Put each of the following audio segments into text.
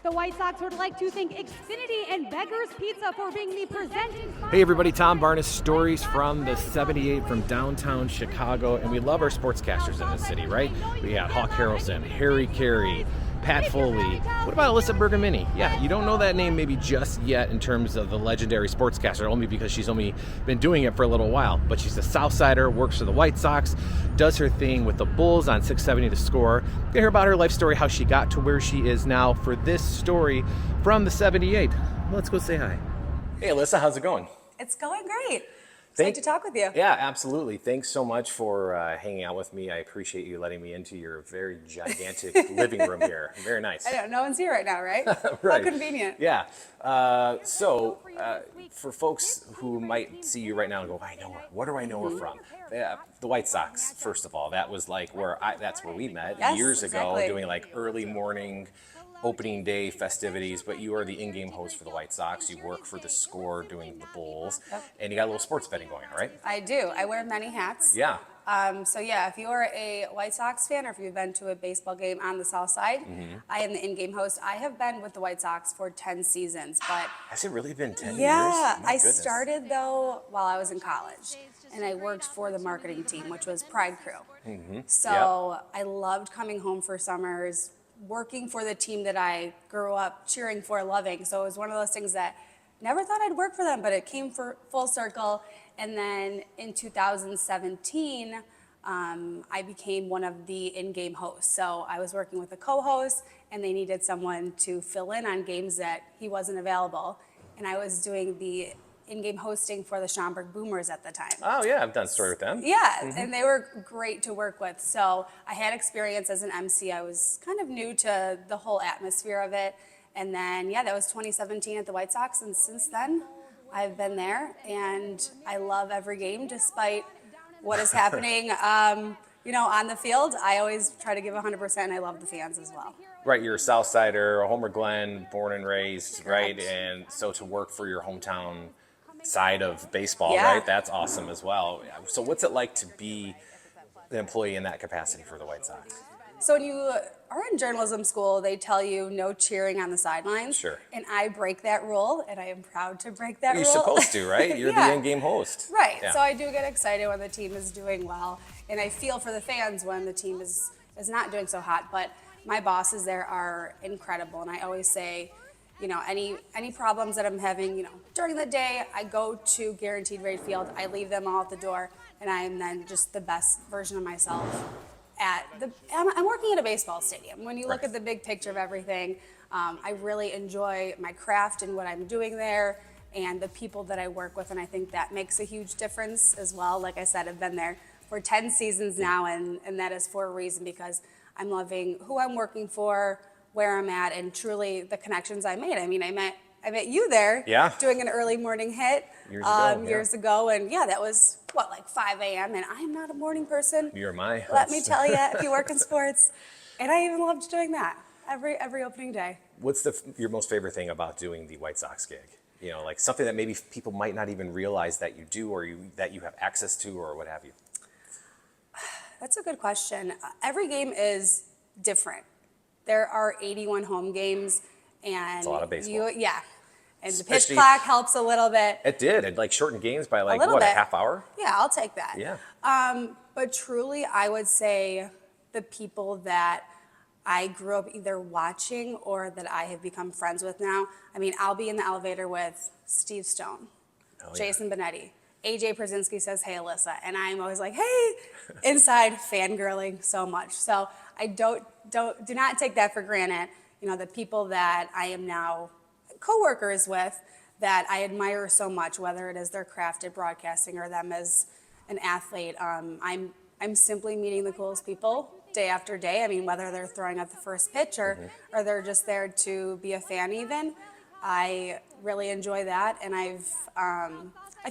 The White Sox would like to thank Xfinity and Beggar's Pizza for being the presenting sponsor. Hey everybody, Tom Barnes, stories from the 78 from downtown Chicago, and we love our sportscasters in this city, right? We got Hawk Harrelson, Harry Carey, Pat Foley. What about Alyssa Bergamini? Yeah, you don't know that name maybe just yet in terms of the legendary sportscaster, only because she's only been doing it for a little while. But she's a Southsider, works for the White Sox, does her thing with the Bulls on 670 The Score. You're gonna hear about her life story, how she got to where she is now for this story from the 78. Let's go say hi. Hey Alyssa, how's it going? It's going great. Great to talk with you. Yeah, absolutely. Thanks so much for hanging out with me. I appreciate you letting me into your very gigantic living room here. Very nice. I know, no one's here right now, right? Right. How convenient. Yeah. So for folks who might see you right now and go, I know her. What do I know her from? Yeah, the White Sox, first of all. That was like that's where we met years ago, doing like early morning opening day festivities, but you are the in-game host for the White Sox. You work for the Score doing the Bulls, and you got a little sports betting going on, right? I do. I wear many hats. Yeah. So yeah, if you're a White Sox fan or if you've been to a baseball game on the South Side, I am the in-game host. I have been with the White Sox for 10 seasons, but has it really been 10 years? Yeah, My I goodness. started though while I was in college, and I worked for the marketing team, which was Pride Crew. So I loved coming home for summers, working for the team that I grew up cheering for, loving. So it was one of those things that never thought I'd work for them, but it came for full circle. And then in 2017, I became one of the in-game hosts. So I was working with a co-host, and they needed someone to fill in on games that he wasn't available. And I was doing the in-game hosting for the Schaumburg Boomers at the time. Oh yeah, I've done a story with them. Yeah, and they were great to work with. So I had experience as an MC. I was kind of new to the whole atmosphere of it. And then, yeah, that was 2017 at the White Sox. And since then, I've been there. And I love every game despite what is happening, on the field. I always try to give 100%, and I love the fans as well. Right, you're a Southsider, a Homer Glen, born and raised, right? And so to work for your hometown side of baseball, right? That's awesome as well. So what's it like to be an employee in that capacity for the White Sox? So when you are in journalism school, they tell you no cheering on the sidelines. Sure. And I break that rule, and I am proud to break that rule. You're supposed to, right? You're the in-game host. Right. Yeah. So I do get excited when the team is doing well, and I feel for the fans when the team is not doing so hot. But my bosses there are incredible, and I always say, any problems that I'm having, during the day, I go to Guaranteed Rate Field, I leave them all at the door, and I am then just the best version of myself I'm working at a baseball stadium. When you look at the big picture of everything, I really enjoy my craft and what I'm doing there and the people that I work with, and I think that makes a huge difference as well. Like I said, I've been there for 10 seasons now, and that is for a reason, because I'm loving who I'm working for, where I'm at, and truly the connections I made. I mean, I met you there doing an early morning hit years ago, and that was like 5 a.m. and I am not a morning person. You're my host. Let me tell you, if you work in sports, and I even loved doing that every opening day. What's your most favorite thing about doing the White Sox gig? Like something that maybe people might not even realize that you do, or that you have access to, or what have you. That's a good question. Every game is different. There are 81 home games, and it's a lot of baseball. And the pitch clock helps a little bit. It did. It shortened games by a half hour? Yeah, I'll take that. Yeah. But truly, I would say the people that I grew up either watching or that I have become friends with now. I mean, I'll be in the elevator with Steve Stone, Jason Benetti. AJ Przinsky says, "Hey, Alyssa," and I'm always like, "Hey," inside fangirling so much. So I do not take that for granted. The people that I am now coworkers with that I admire so much, whether it is their craft at broadcasting or them as an athlete. I'm simply meeting the coolest people day after day. I mean, whether they're throwing out the first pitch or they're just there to be a fan even. I really enjoy that, and I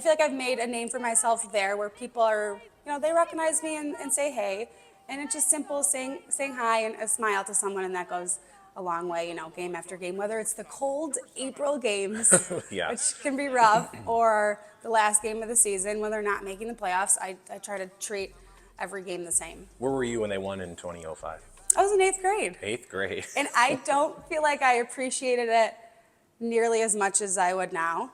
feel like I've made a name for myself there where people are, they recognize me and say hey, and it's just simple saying hi and a smile to someone, and that goes a long way, game after game, whether it's the cold April games, which can be rough, or the last game of the season when they're not making the playoffs. I try to treat every game the same. Where were you when they won in 2005? I was in 8th grade. 8th grade. And I don't feel like I appreciated it nearly as much as I would now.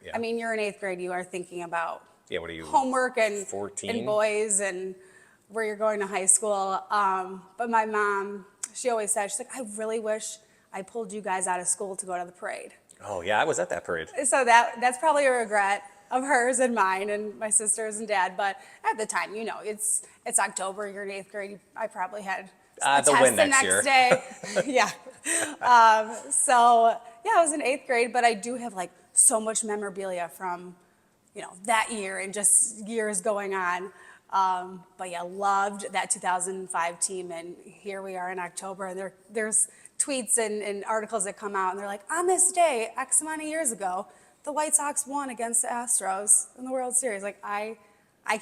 Yeah. I mean, you're in 8th grade, you are thinking about What are you? homework and 14? and boys and where you're going to high school. But my mom, she always said, she's like, I really wish I pulled you guys out of school to go to the parade. Oh yeah, I was at that parade. So that's probably a regret of hers and mine and my sisters and dad. But at the time, it's October, you're in 8th grade. I probably had a they'll test win the next next year. day. Yeah. So yeah, I was in 8th grade, but I do have like so much memorabilia from, that year and just years going on. But yeah, loved that 2005 team, and here we are in October, and there's tweets and articles that come out, and they're like, on this day, X amount of years ago, the White Sox won against the Astros in the World Series. Like, I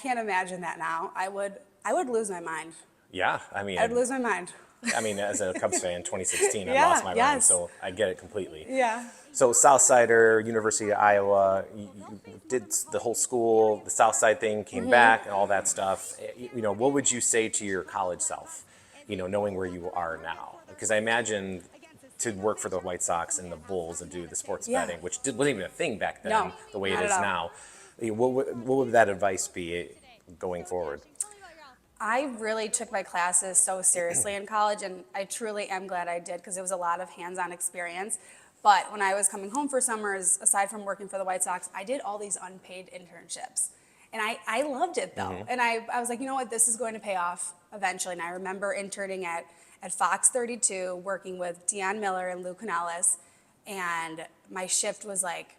can't imagine that now. I would lose my mind. Yeah, I mean, I'd lose my mind. I mean, as a Cubs fan, 2016, I Yeah, lost my mind, yes. so I get it completely. Yeah. So Southsider, University of Iowa, you did the whole school, the Southside thing, came back and all that stuff. What would you say to your college self, knowing where you are now? Because I imagine to work for the White Sox and the Bulls and do the sports Yeah. betting, which wasn't even a thing back then, No, the way it not is at all. now. What would that advice be going forward? I really took my classes so seriously in college, and I truly am glad I did, because it was a lot of hands-on experience. But when I was coming home for summers, aside from working for the White Sox, I did all these unpaid internships. And I loved it, though. And I was like, you know what, this is going to pay off eventually. And I remember interning at Fox 32, working with Deion Miller and Lou Canales. And my shift was like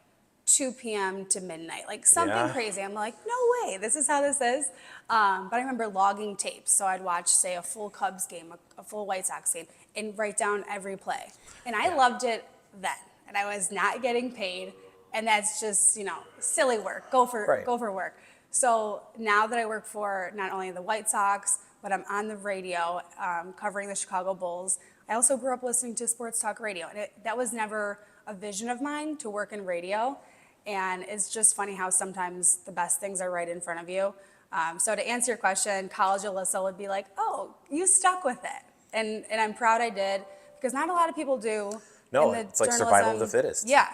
2 p.m. to midnight, like something crazy. I'm like, no way, this is how this is. But I remember logging tapes. So I'd watch, say, a full Cubs game, a full White Sox game, and write down every play. And I loved it then. And I was not getting paid. And that's just, silly work. Go for work. So now that I work for not only the White Sox, but I'm on the radio covering the Chicago Bulls, I also grew up listening to sports talk radio. And that was never a vision of mine, to work in radio. And it's just funny how sometimes the best things are right in front of you. So to answer your question, college Alyssa would be like, oh, you stuck with it. And I'm proud I did, because not a lot of people do. No, in the it's like survival of the fittest. Yeah.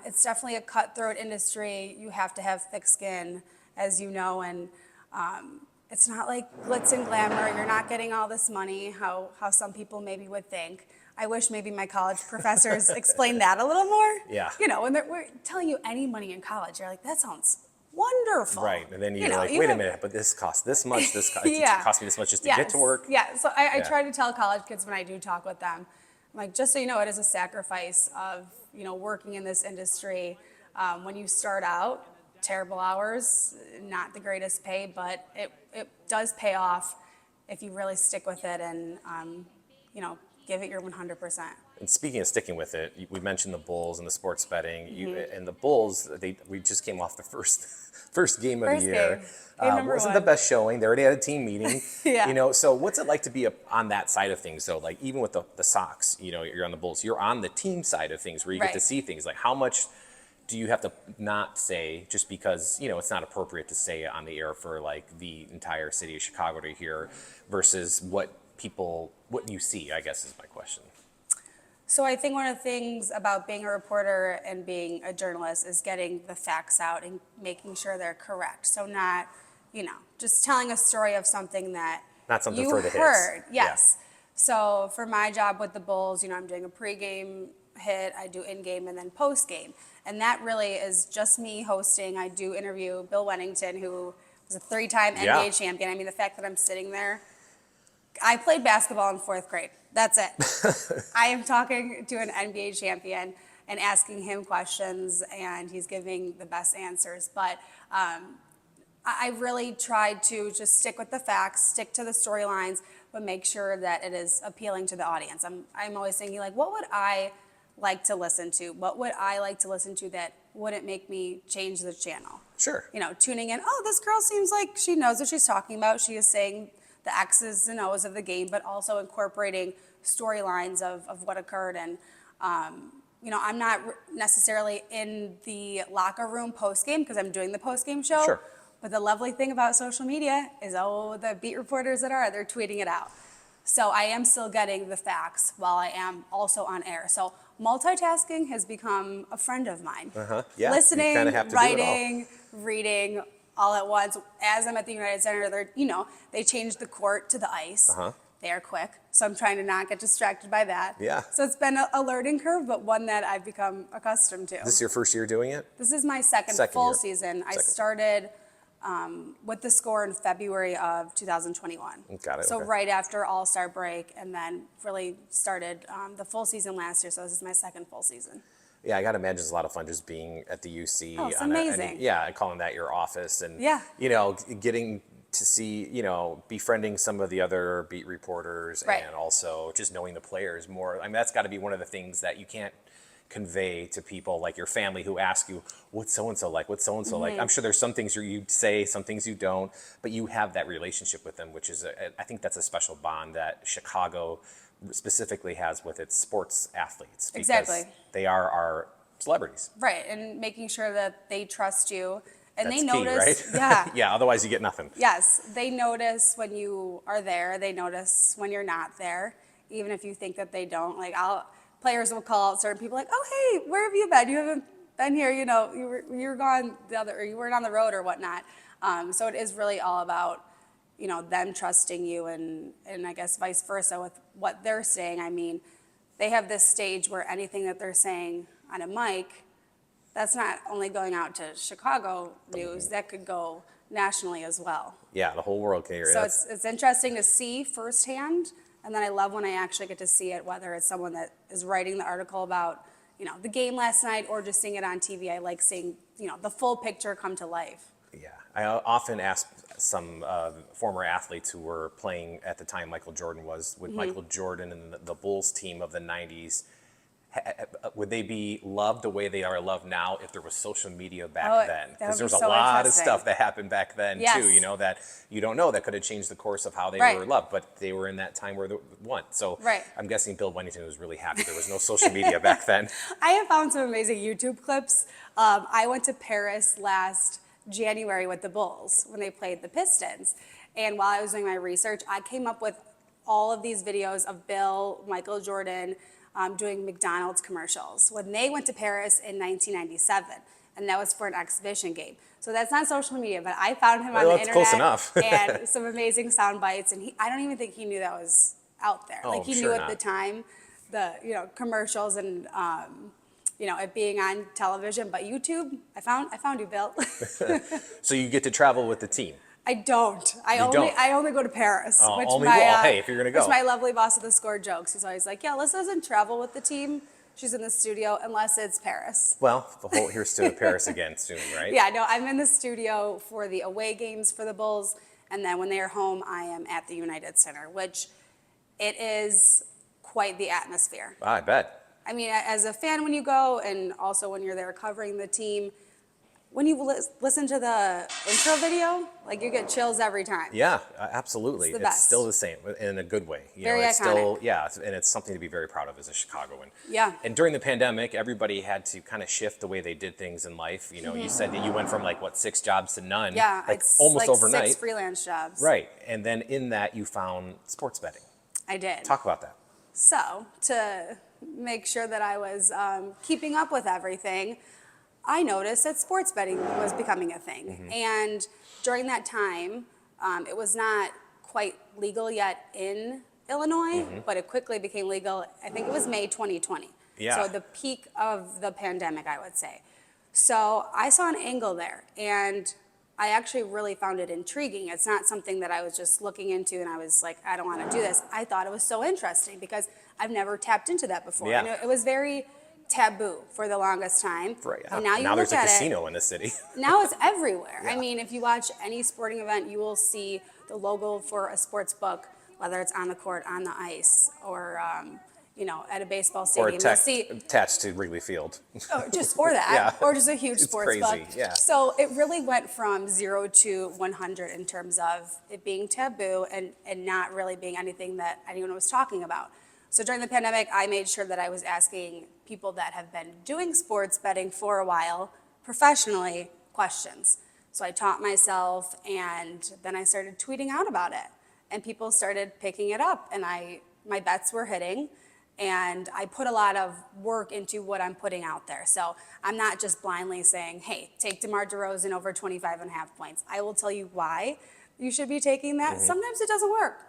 It's definitely a cutthroat industry. You have to have thick skin, as you know, and it's not like glitz and glamour. You're not getting all this money, how some people maybe would think. I wish maybe my college professors explained that a little more. Yeah. When we're telling you any money in college, you're like, that sounds wonderful. Right, and then you're like, wait a minute, but this costs this much, it cost me this much just to get to work. Yeah, so I try to tell college kids when I do talk with them, I'm like, just so you know, it is a sacrifice of, working in this industry. When you start out, terrible hours, not the greatest pay, but it does pay off if you really stick with it and, give it your 100%. And speaking of sticking with it, we mentioned the Bulls and the sports betting. And the Bulls, we just came off the first game of the year. Game number wasn't one. the best showing. They already had a team meeting. Yeah. So what's it like to be on that side of things? So like even with the Sox, you're on the Bulls. You're on the team side of things where you get to see things. Like how much do you have to not say just because it's not appropriate to say it on the air for like the entire city of Chicago to hear, versus what you see, I guess is my question. So I think one of the things about being a reporter and being a journalist is getting the facts out and making sure they're correct. So not, just telling a story of something that Not something you for the hits. heard. Yes. So for my job with the Bulls, I'm doing a pregame hit, I do in-game, and then post-game. And that really is just me hosting. I do interview Bill Wennington, who was a 3-time NBA champion. I mean, the fact that I'm sitting there, I played basketball in 4th grade. That's it. I am talking to an NBA champion and asking him questions, and he's giving the best answers. But I really tried to just stick with the facts, stick to the storylines, but make sure that it is appealing to the audience. I'm always thinking, like, what would I like to listen to? What would I like to listen to that wouldn't make me change the channel? Sure. Tuning in, oh, this girl seems like she knows what she's talking about. She is saying the X's and O's of the game, but also incorporating storylines of what occurred. And, I'm not necessarily in the locker room post-game because I'm doing the post-game show. Sure. But the lovely thing about social media is, the beat reporters they're tweeting it out. So I am still getting the facts while I am also on air. So multitasking has become a friend of mine. Yeah, you Listening, kinda have to do it all. writing, reading all at once. As I'm at the United Center, they changed the court to the ice. They are quick, so I'm trying to not get distracted by that. Yeah. So it's been a learning curve, but one that I've become accustomed to. This is your first year doing it? This is my second full season. I started with the score in February of 2021. Got it. So okay. right after All-Star break, and then really started the full season last year. So this is my second full season. Yeah, I gotta imagine it's a lot of fun just being at the UC. Oh, it's amazing. Calling that your office and Yeah. getting to see, befriending some of the other beat reporters Right. and also just knowing the players more. I mean, that's got to be one of the things that you can't convey to people like your family who ask you, what's so-and-so like? What's so-and-so like? I'm sure there's some things you say, some things you don't, but you have that relationship with them, which is, I think that's a special bond that Chicago specifically has with its sports athletes. Because Exactly. they are our celebrities. Right, and making sure that they trust you. And That's they key, notice, right? yeah. Yeah, otherwise you get nothing. Yes, they notice when you are there. They notice when you're not there, even if you think that they don't. Like players will call out certain people, like, "Oh, hey, where have you been? You haven't been here. You were gone or you weren't on the road or whatnot." So it is really all about, them trusting you, and I guess vice versa with what they're saying. I mean, they have this stage where anything that they're saying on a mic, that's not only going out to Chicago news, that could go nationally as well. Yeah, the whole world can hear it. So it's interesting to see firsthand, and then I love when I actually get to see it, whether it's someone that is writing the article about, the game last night or just seeing it on TV. I like seeing, the full picture come to life. Yeah, I often ask some former athletes who were playing at the time Michael Jordan was, with Michael Jordan and the Bulls team of the 90s, would they be loved the way they are loved now if there was social media back then? Because there's a lot of stuff that happened back then too, that you don't know that could have changed the course of how they were loved, but they were in that time where they won. So I'm guessing Bill Wennington was really happy there was no social media back then. I have found some amazing YouTube clips. I went to Paris last January with the Bulls when they played the Pistons. And while I was doing my research, I came up with all of these videos of Bill, Michael Jordan, doing McDonald's commercials when they went to Paris in 1997, and that was for an exhibition game. So that's not social media, but I found him on the internet. Close enough. And some amazing sound bites, and I don't even think he knew that was out there. Like he knew at the time the commercials and it being on television, but YouTube, I found you, Bill. So you get to travel with the team. I don't. I only go to Paris. Hey, if you're gonna go. Which my lovely boss at the Score jokes. He's always like, "Yeah, Alyssa doesn't travel with the team. She's in the studio unless it's Paris." Well, here's to Paris again soon, right? Yeah, no, I'm in the studio for the away games for the Bulls, and then when they are home, I am at the United Center, which it is quite the atmosphere. I bet. I mean, as a fan when you go, and also when you're there covering the team, when you listen to the intro video, like you get chills every time. Yeah, absolutely. It's the best. It's still the same in a good way. Very it's iconic. still, and it's something to be very proud of as a Chicagoan. Yeah. And during the pandemic, everybody had to kind of shift the way they did things in life. You said that you went from 6 jobs to none. Yeah, it's almost overnight. 6 freelance jobs. Right. And then in that you found sports betting. I did. Talk about that. So to make sure that I was keeping up with everything, I noticed that sports betting was becoming a thing. And during that time, it was not quite legal yet in Illinois, but it quickly became legal. I think it was May 2020. Yeah. So the peak of the pandemic, I would say. So I saw an angle there, and I actually really found it intriguing. It's not something that I was just looking into and I was like, I don't want to do this. I thought it was so interesting because I've never tapped into that before. Yeah. And it was very taboo for the longest time. Right. And now there's a look at casino in the city. Now it's everywhere. Yeah. I mean, if you watch any sporting event, you will see the logo for a sports book, whether it's on the court, on the ice, or at a baseball stadium. Or attached to Wrigley Field. Or that, Yeah. or just a huge It's sports crazy, book. yeah. So it really went from 0 to 100 in terms of it being taboo and not really being anything that anyone was talking about. So during the pandemic, I made sure that I was asking people that have been doing sports betting for a while, professionally, questions. So I taught myself, and then I started tweeting out about it. and people started picking it up, and my bets were hitting, and I put a lot of work into what I'm putting out there. So I'm not just blindly saying, hey, take DeMar DeRozan over 25.5 points. I will tell you why you should be taking that. Sometimes it doesn't work.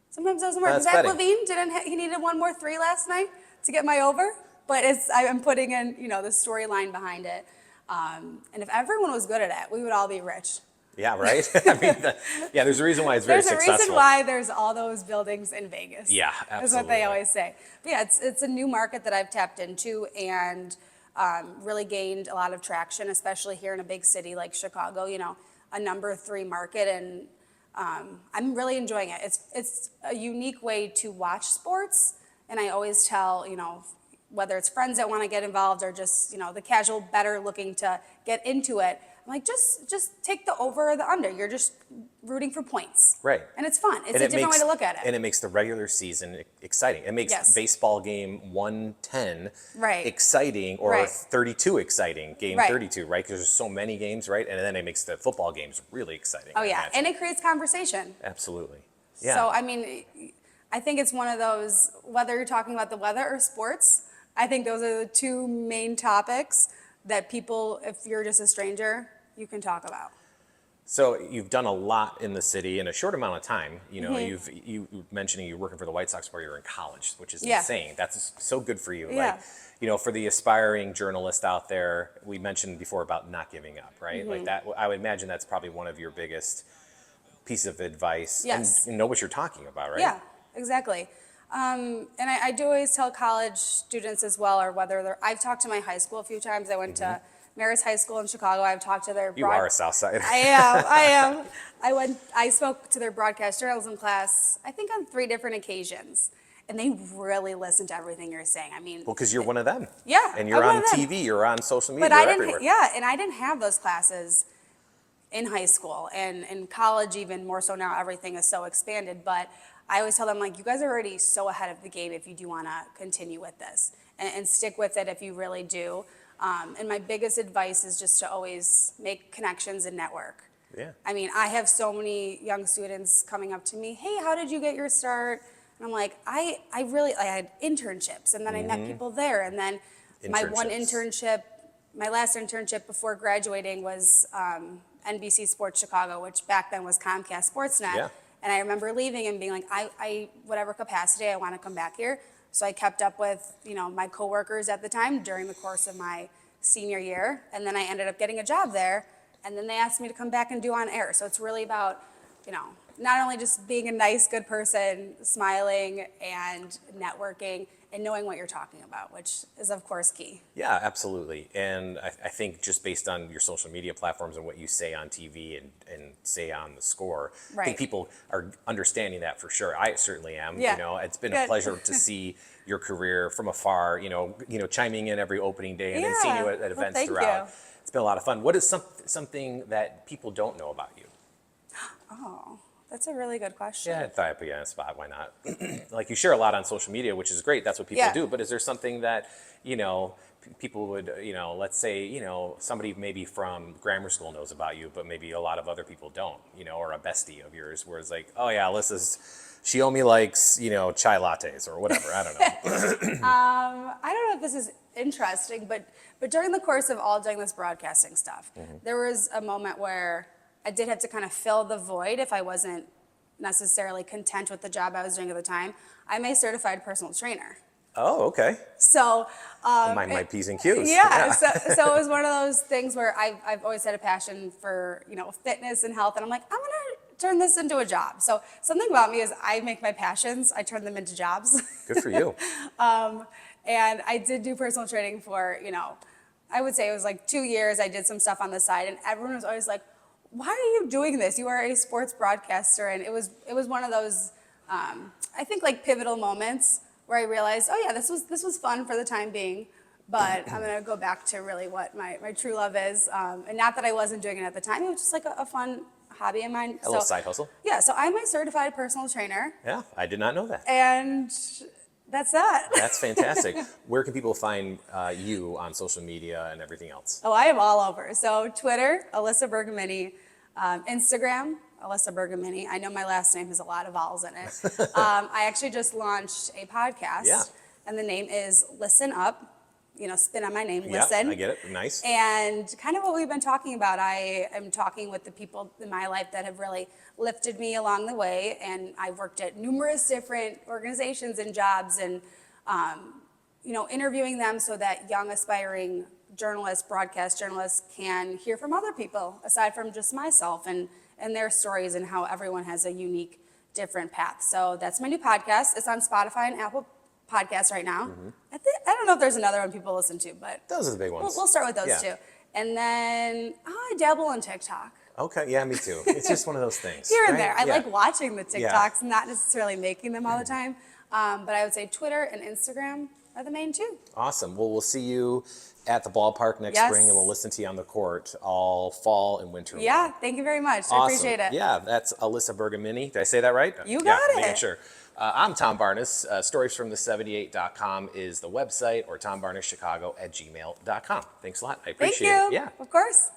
Sometimes it doesn't work. That's Zach betting. Levine, he needed one more three last night to get my over, but I'm putting in, the storyline behind it. And if everyone was good at it, we would all be rich. Yeah, right? I mean, there's a reason why it's very successful. There's a reason why there's all those buildings in Vegas. Yeah, absolutely. That's what they always say. But yeah, it's a new market that I've tapped into and really gained a lot of traction, especially here in a big city like Chicago, a number 3 market. And I'm really enjoying it. It's a unique way to watch sports. And I always tell, whether it's friends that want to get involved or just, the casual better looking to get into it, I'm like, just take the over or the under. You're just rooting for points. Right. And it's fun. It's a different way to look at it. And it makes the regular season exciting. It makes baseball game 110 exciting, or 32 exciting, game 32, right? Because there's so many games, right? And then it makes the football games really exciting. Oh, yeah. And it creates conversation. Absolutely. Yeah. So, I think it's one of those, whether you're talking about the weather or sports, I think those are the 2 main topics that people, if you're just a stranger, you can talk about. So you've done a lot in the city in a short amount of time. You mentioning you're working for the White Sox while you're in college, which is insane. That's so good for you. Yeah. Like, for the aspiring journalist out there, we mentioned before about not giving up, right? Like that, I would imagine that's probably one of your biggest piece of advice. Yes. And know what you're talking about, right? Yeah, exactly. And I do always tell college students as well, or whether I've talked to my high school a few times. I went to Marist High School in Chicago. I've talked to their... You are a South Sider. I am. I spoke to their broadcast journalism class, I think on 3 different occasions. And they really listen to everything you're saying. Well, because you're one of them. Yeah. And you're on TV, you're on social media, But you're everywhere. and I didn't have those classes in high school. And in college, even more so now, everything is so expanded. But I always tell them, like, you guys are already so ahead of the game if you do want to continue with this. And stick with it if you really do. And my biggest advice is just to always make connections and network. Yeah. I have so many young students coming up to me, hey, how did you get your start? And I'm like, I had internships, and then I met people there. And then my last internship before graduating was NBC Sports Chicago, which back then was Comcast Sportsnet. Yeah. And I remember leaving and being like, I whatever capacity, I want to come back here. So I kept up with, my coworkers at the time during the course of my senior year. And then I ended up getting a job there. And then they asked me to come back and do on air. So it's really about, not only just being a nice, good person, smiling and networking and knowing what you're talking about, which is, of course, key. Yeah, absolutely. And I think just based on your social media platforms and what you say on TV and say on the score, I think people are understanding that for sure. I certainly am. Yeah. It's been a pleasure to see your career from afar, chiming in every opening day and then seeing you at events throughout. It's been a lot of fun. What is something that people don't know about you? Oh, that's a really good question. Yeah, I thought I'd put you on the spot. Why not? Like, you share a lot on social media, which is great. That's what people do. But is there something that, people would, let's say, somebody maybe from grammar school knows about you, but maybe a lot of other people don't, or a bestie of yours, where it's like, oh yeah, she only likes, chai lattes or whatever. I don't know. I don't know if this is interesting, but during the course of all doing this broadcasting stuff, there was a moment where I did have to kind of fill the void if I wasn't necessarily content with the job I was doing at the time. I'm a certified personal trainer. Oh, okay. So my P's and Q's. Yeah. So it was one of those things where I've always had a passion for fitness and health, and I'm like, I'm gonna turn this into a job. So something about me is I make my passions, I turn them into jobs. Good for you. And I did do personal training for I would say it was like 2 years. I did some stuff on the side, and everyone was always like, why are you doing this? You are a sports broadcaster. And it was one of those, I think, like pivotal moments where I realized, oh yeah, this was fun for the time being, but I'm gonna go back to really what my true love is. And not that I wasn't doing it at the time, it was just like a fun hobby of mine. A little side hustle. Yeah, so I'm a certified personal trainer. Yeah, I did not know that. And that's that. That's fantastic. Where can people find you on social media and everything else? Oh, I am all over. So Twitter, Alyssa Bergamini, Instagram, Alyssa Bergamini. I know my last name has a lot of vowels in it. I actually just launched a podcast, Yeah. and the name is Listen Up. Spin on my name, Yeah, listen. I get it. Nice. And kind of what we've been talking about, I am talking with the people in my life that have really lifted me along the way. And I've worked at numerous different organizations and jobs, and interviewing them so that young aspiring journalists, broadcast journalists, can hear from other people aside from just myself and their stories and how everyone has a unique, different path. So that's my new podcast. It's on Spotify and Apple Podcasts right now. I don't know if there's another one people listen to, but Those are the big ones. we'll start with those Yeah. two. And then I dabble in TikTok. Okay, yeah, me too. It's just one of those things. Here and right? there. I Yeah. like watching the Yeah. TikToks, not necessarily making them all the time. But I would say Twitter and Instagram are the main two. Awesome. Well, we'll see you at the ballpark next Yes. spring, and we'll listen to you on the court all fall and winter. Yeah, long. thank you very much. Awesome. I appreciate it. Yeah, that's Alyssa Bergamini. Did I say that right? You Yeah, got making it. sure. I'm Tom Barnes. Storiesfromthe78.com is the website, or tombarneschicago@gmail.com. Thanks a lot. I Thank appreciate you. it. Yeah. Of course.